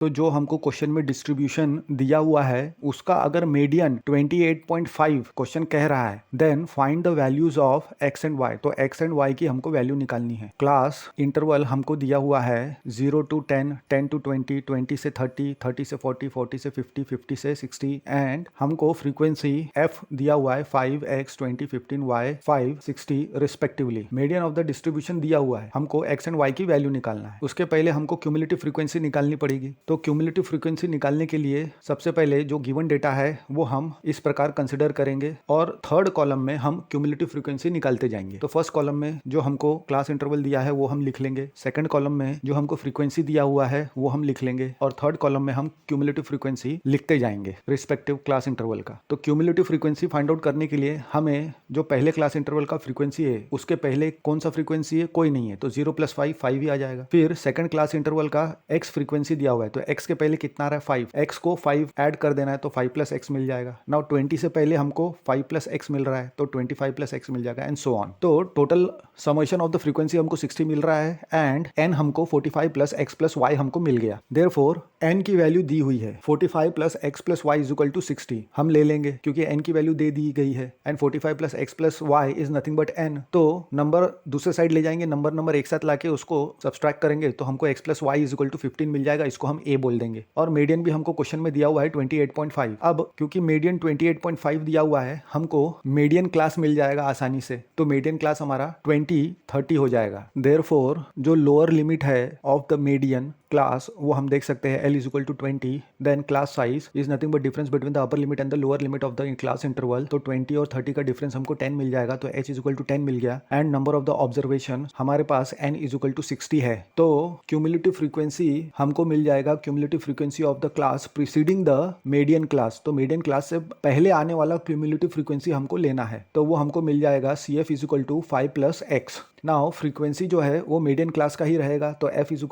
तो जो हमको क्वेश्चन में डिस्ट्रीब्यूशन दिया हुआ है उसका अगर मीडियन 28.5 क्वेश्चन कह रहा है then find the values of x and y. तो एक्स एंड वाई की हमको वैल्यू निकालनी है। क्लास इंटरवल हमको दिया हुआ है 0 to 10, 10 to 20, 20 से 30, 30 से 40, 40 से 50, 50 से 60 एंड हमको फ्रीक्वेंसी एफ दिया हुआ है 5x, 20, 15y, 5, 60 respectively. Median of the distribution दिया हुआ है, हमको एक्स एंड वाई की वैल्यू निकालना है। उसके पहले हमको क्यूमुलेटिव फ्रीक्वेंसी निकालनी पड़ेगी। तो क्यूमुलेटिव फ्रीक्वेंसी निकालने के लिए सबसे पहले जो गिवन डेटा है वो हम इस प्रकार कंसिडर करेंगे और थर्ड कॉलम में हम क्यूमुलेटिव फ्रीक्वेंसी निकालते जाएंगे। तो फर्स्ट कॉलम में जो हमको क्लास इंटरवल दिया है वो हम लिख लेंगे, सेकंड कॉलम में जो हमको फ्रीक्वेंसी दिया हुआ है वो हम लिख लेंगे और थर्ड कॉलम में हम क्यूमुलेटिव फ्रीक्वेंसी लिखते जाएंगे रिस्पेक्टिव क्लास इंटरवल का। तो क्यूमुलेटिव फ्रीक्वेंसी फाइंड आउट करने के लिए हमें जो पहले क्लास इंटरवल का फ्रीक्वेंसी है उसके पहले कौन सा फ्रीक्वेंसी है, कोई नहीं है, तो 0 + 5 5 ही आ जाएगा। फिर सेकंड क्लास इंटरवल का एक्स फ्रीक्वेंसी दिया हुआ है, तो एक्स के पहले कितना आ रहा है 5, एक्स को 5 ऐड कर देना है तो 5 + x मिल जाएगा। नाउ 20 से पहले हमको 5 + x मिल रहा है तो 25 + x मिल जाएगा एंड सो ऑन। तो total summation of the frequency हमको 60 मिल रहा है एंड n हमको 45 + x + y हमको मिल गया। देयरफॉर n की वैल्यू दी हुई है 45 + x + y = 60 हम ले लेंगे क्योंकि n की वैल्यू दे दी गई है and 45 + x + y is nothing but n। तो नंबर दूसरे साइड ले जाएंगे, नंबर एक साथ लाके उसको सब्सट्रैक्ट करेंगे तो हमको x + y = 15 मिल जाएगा। इसको हम a बोल देंगे और मीडियन भी हमको क्वेश्चन में दिया हुआ है 28.5। अब क्योंकि मीडियन 28.5 दिया हुआ है हमको मीडियन क्लास मिल जाएगा आसानी से, तो मीडियन क्लास हमारा 20-30 हो जाएगा। देयरफॉर जो लोअर लिमिट है ऑफ द मीडियन क्लास वो हम देख सकते हैं L = 20, then class size is nothing but difference between the upper limit and the lower limit of the class interval. तो 20 और 30 का डिफरेंस हमको 10 मिल जाएगा, तो h = 10 मिल गया and number of the observation हमारे पास n = 60 है। तो क्यूमुलेटिव फ्रीक्वेंसी हमको मिल जाएगा cumulative frequency of the class preceding the median class. तो मीडियन क्लास से पहले आने वाला क्यूमुलेटिव फ्रीक्वेंसी हमको लेना है, तो वो हमको मिल जाएगा CF = 5 + x। नाउ फ्रीक्वेंसी जो है वो मीडियन क्लास का ही रहेगा, तो f =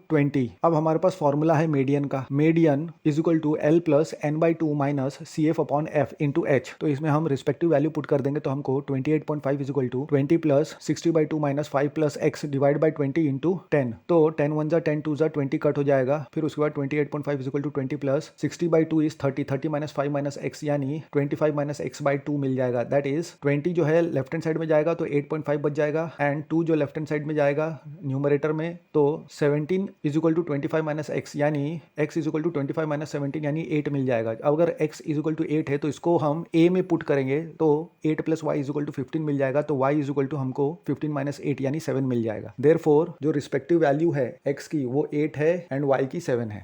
20। अब हमारे पास फॉर्मूला है मीडियन का, median = L + n/2 - CF/f × h। तो इसमें हम रिस्पेक्टिव वैल्यू पुट कर देंगे तो हमको 28.5 = 20 + 60/2 - 5 + x / 20 × 10। तो 10 1 जा 10 2 जा 20 कट हो जाएगा। फिर उसके बाद 28.5 = 20 + 60/2 इज 30, 30 - 5 - x यानी 25 - x/2 मिल जाएगा। दैट इज 20 जो है लेफ्ट हैंड साइड में जाएगा तो 8.5 बच जाएगा एंड 2 जो लेफ्ट हैंड साइड में जाएगा न्यूमरेटर में तो 17 = 25 - x यानी x = 25 - 17 यानी 8 मिल जाएगा। अगर x = 8 है तो इसको हम a में पुट करेंगे तो 8 + y = 15 मिल जाएगा, तो y = हमको 15 - 8 यानी 7 मिल जाएगा। देयरफॉर जो रिस्पेक्टिव वैल्यू है x की वो 8 है एंड y की 7 है।